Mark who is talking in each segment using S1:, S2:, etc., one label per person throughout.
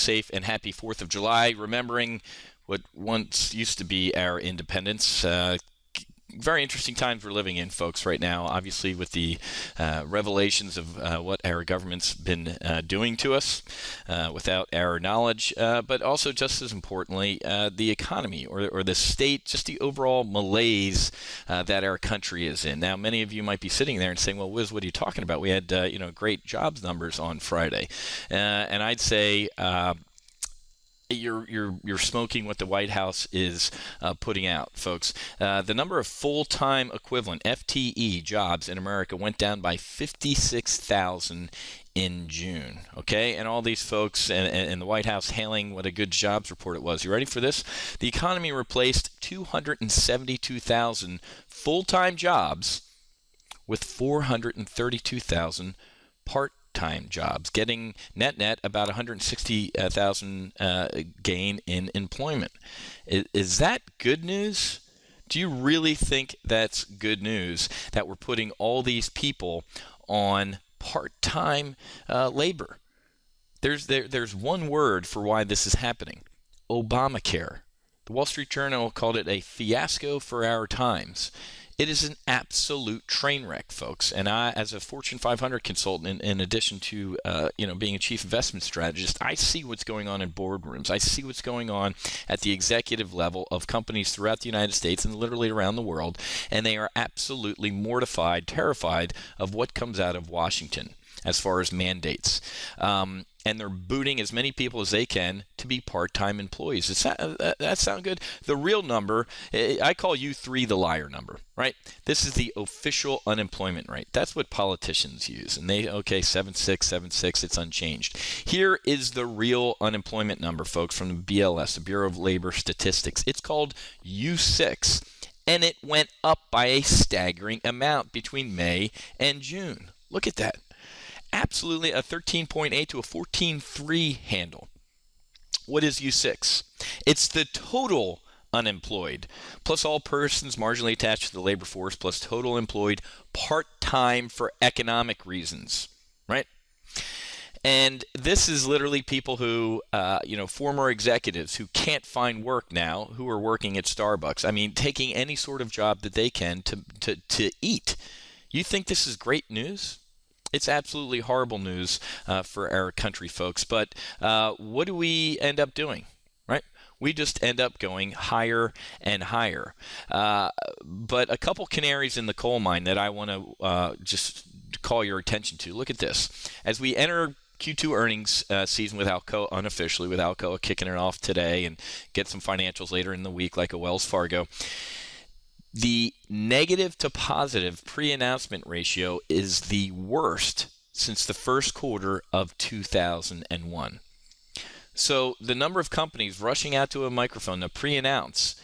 S1: safe, and happy 4th of July, remembering what once used to be our independence. Very interesting times we're living in, folks, right now, obviously with the revelations of what our government's been doing to us without our knowledge, but also just as importantly, the economy or the state, just the overall malaise that our country is in. Now, many of you might be sitting there and saying, well, Wiz, what are you talking about? We had great jobs numbers on Friday. And I'd say you're smoking what the White House is putting out, folks. The number of full-time equivalent FTE jobs in America went down by 56,000 in June. Okay, and all these folks and the White House hailing what a good jobs report it was. You ready for this? The economy replaced 272,000 full-time jobs with 432,000 part-time jobs, getting net about 160,000 gain in employment. Is that good news? Do you really think that's good news that we're putting all these people on part-time labor? There's one word for why this is happening: Obamacare. The Wall Street Journal called it a fiasco for our times. It is an absolute train wreck, folks. And I, as a Fortune 500 consultant, in addition to being a chief investment strategist, I see what's going on in boardrooms. I see what's going on at the executive level of companies throughout the United States and literally around the world. And they are absolutely mortified, terrified of what comes out of Washington as far as mandates. And they're booting as many people as they can to be part-time employees. Does that sound good? The real number, I call U3 the liar number, right? This is the official unemployment rate. That's what politicians use. And 7.6, it's unchanged. Here is the real unemployment number, folks, from the BLS, the Bureau of Labor Statistics. It's called U6, and it went up by a staggering amount between May and June. Look at that. Absolutely a 13.8 to a 14.3 handle. What is U6? It's the total unemployed, plus all persons marginally attached to the labor force, plus total employed part-time for economic reasons, right? And this is literally people who, former executives who can't find work now, who are working at Starbucks. I mean, taking any sort of job that they can to eat. You think this is great news? It's absolutely horrible news for our country, folks. But what do we end up doing, right? We just end up going higher and higher. But a couple canaries in the coal mine that I want to just call your attention to. Look at this. As we enter Q2 earnings season with Alcoa, unofficially with Alcoa kicking it off today, and get some financials later in the week like a Wells Fargo, the negative to positive pre-announcement ratio is the worst since the first quarter of 2001. So the number of companies rushing out to a microphone to pre-announce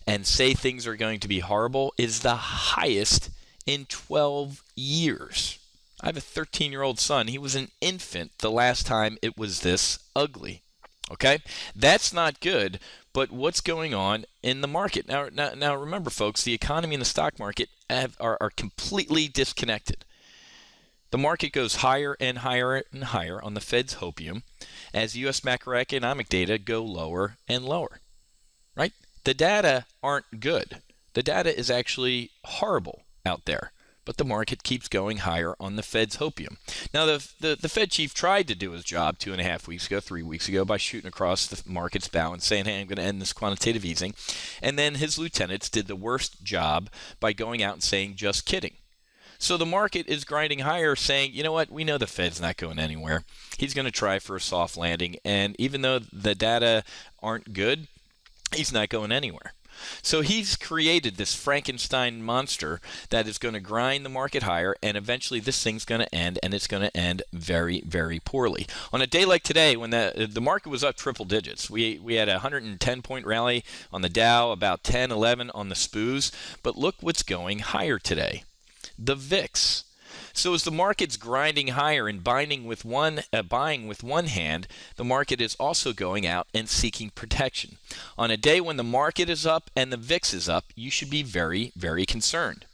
S1: and say things are going to be horrible is the highest in 12 years. I have a 13-year-old son. He was an infant the last time it was this ugly. Okay? That's not good, but what's going on in the market? Now remember, folks, the economy and the stock market are completely disconnected. The market goes higher and higher and higher on the Fed's hopium as U.S. macroeconomic data go lower and lower, right? The data aren't good. The data is actually horrible out there. But the market keeps going higher on the Fed's hopium. Now, the Fed chief tried to do his job 2.5 weeks ago, 3 weeks ago, by shooting across the market's bow and saying, hey, I'm going to end this quantitative easing. And then his lieutenants did the worst job by going out and saying, just kidding. So the market is grinding higher, saying, you know what, we know the Fed's not going anywhere. He's going to try for a soft landing. And even though the data aren't good, he's not going anywhere. So he's created this Frankenstein monster that is going to grind the market higher, and eventually this thing's going to end, and it's going to end very, very poorly. On a day like today, when the market was up triple digits, we had a 110-point rally on the Dow, about 10, 11 on the SPOOs, but look what's going higher today. The VIX. So as the market's grinding higher and buying with one hand, the market is also going out and seeking protection. On a day when the market is up and the VIX is up, you should be very, very concerned.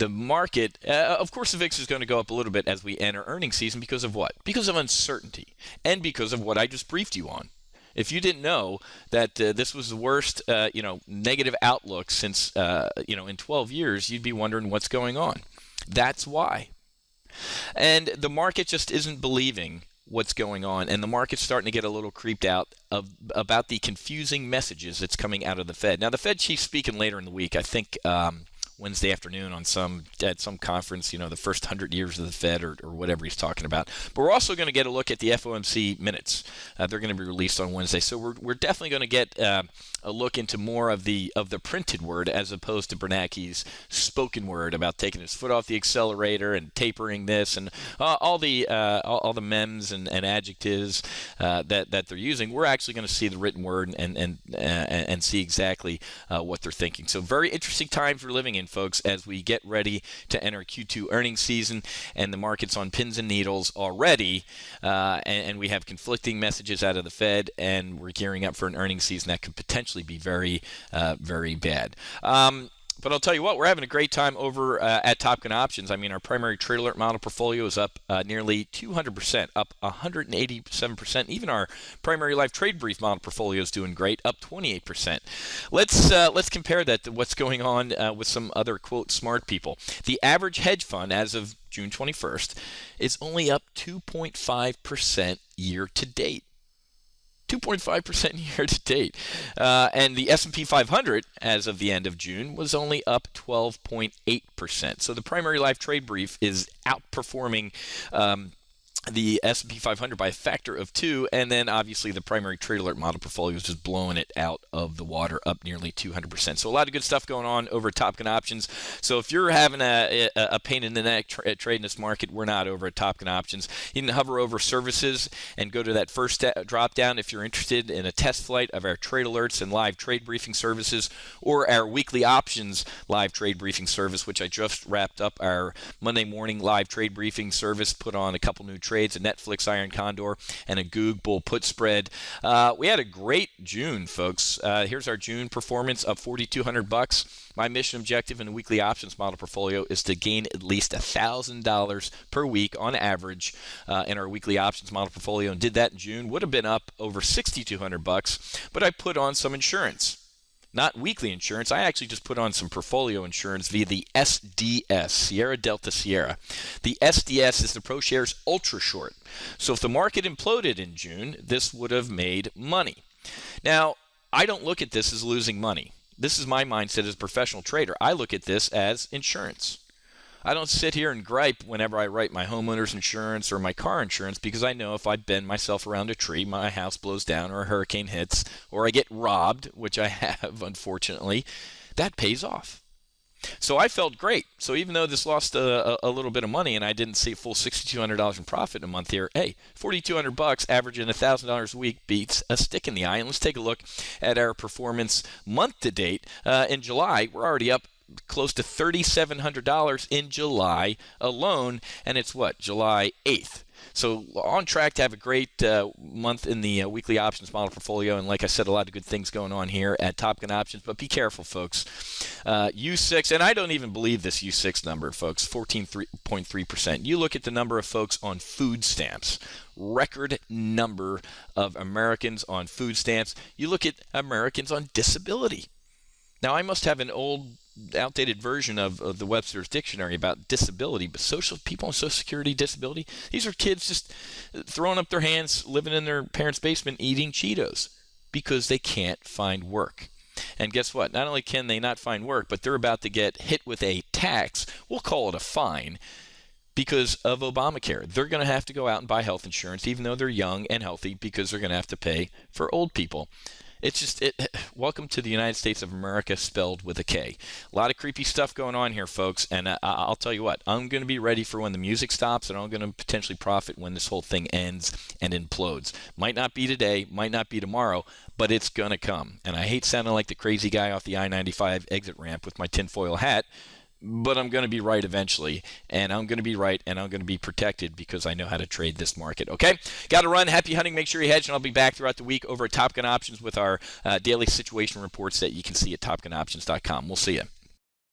S1: The market, of course, the VIX is going to go up a little bit as we enter earnings season because of what? Because of uncertainty and because of what I just briefed you on. If you didn't know that this was the worst, negative outlook since, in 12 years, you'd be wondering what's going on. That's why. And the market just isn't believing what's going on, and the market's starting to get a little creeped out about the confusing messages that's coming out of the Fed. Now, the Fed chief's speaking later in the week, I think Wednesday afternoon at some conference, the first 100 years of the Fed or whatever he's talking about. But we're also going to get a look at the FOMC minutes. They're going to be released on Wednesday, so we're definitely going to get a look into more of the printed word as opposed to Bernanke's spoken word about taking his foot off the accelerator and tapering this and all the memes and adjectives that they're using. We're actually going to see the written word and see exactly what they're thinking. So very interesting times we're living in, folks, as we get ready to enter Q2 earnings season, and the market's on pins and needles already, and we have conflicting messages out of the Fed, and we're gearing up for an earnings season that could potentially be very, very bad. But I'll tell you what, we're having a great time over at Top Gun Options. I mean, our primary trade alert model portfolio is up nearly 200%, up 187%. Even our primary live trade brief model portfolio is doing great, up 28%. Let's compare that to what's going on with some other, quote, smart people. The average hedge fund as of June 21st is only up 2.5% year to date. 2.5% year to date. And the S&P 500 as of the end of June was only up 12.8%. So the primary live trade brief is outperforming the S&P 500 by a factor of 2, and then obviously the primary trade alert model portfolio is just blowing it out of the water, up nearly 200%. So a lot of good stuff going on over at Top Gun Options. So if you're having a pain in the neck trading this market, we're not over at Top Gun Options. You can hover over services and go to that first drop down if you're interested in a test flight of our trade alerts and live trade briefing services, or our weekly options live trade briefing service, which I just wrapped up our Monday morning live trade briefing service, put on a couple new trades, a Netflix Iron Condor and a Goog Bull put spread. We had a great June, folks. Here's our June performance, up $4,200. My mission objective in the weekly options model portfolio is to gain at least $1,000 per week on average in our weekly options model portfolio, and did that in June. Would have been up over $6,200, but I put on some insurance. Not weekly insurance. I actually just put on some portfolio insurance via the SDS, Sierra Delta Sierra. The SDS is the ProShares Ultra Short. So if the market imploded in June, this would have made money. Now, I don't look at this as losing money. This is my mindset as a professional trader. I look at this as insurance. I don't sit here and gripe whenever I write my homeowner's insurance or my car insurance, because I know if I bend myself around a tree, my house blows down, or a hurricane hits, or I get robbed, which I have, unfortunately, that pays off. So I felt great. So even though this lost a little bit of money and I didn't see a full $6,200 in profit in a month here, hey, $4,200 averaging $1,000 a week beats a stick in the eye. And let's take a look at our performance month to date. In July, we're already up close to $3,700 in July alone, and it's what, July 8th. So on track to have a great month in the weekly options model portfolio, and like I said, a lot of good things going on here at Top Gun Options. But be careful, folks. U6, and I don't even believe this U6 number, folks, 14.3%. You look at the number of folks on food stamps, record number of Americans on food stamps. You look at Americans on disability. Now, I must have an old, outdated version of the Webster's Dictionary about disability, but people on Social Security disability, these are kids just throwing up their hands, living in their parents' basement, eating Cheetos because they can't find work. And guess what? Not only can they not find work, but they're about to get hit with a tax. We'll call it a fine, because of Obamacare. They're going to have to go out and buy health insurance, even though they're young and healthy, because they're going to have to pay for old people. It's just, welcome to the United States of America, spelled with a K. A lot of creepy stuff going on here, folks, and I'll tell you what, I'm going to be ready for when the music stops, and I'm going to potentially profit when this whole thing ends and implodes. Might not be today, might not be tomorrow, but it's going to come. And I hate sounding like the crazy guy off the I-95 exit ramp with my tinfoil hat, but I'm going to be right eventually, and I'm going to be right, and I'm going to be protected because I know how to trade this market. Okay? Got to run. Happy hunting. Make sure you hedge, and I'll be back throughout the week over at Top Gun Options with our daily situation reports that you can see at topgunoptions.com. We'll see you.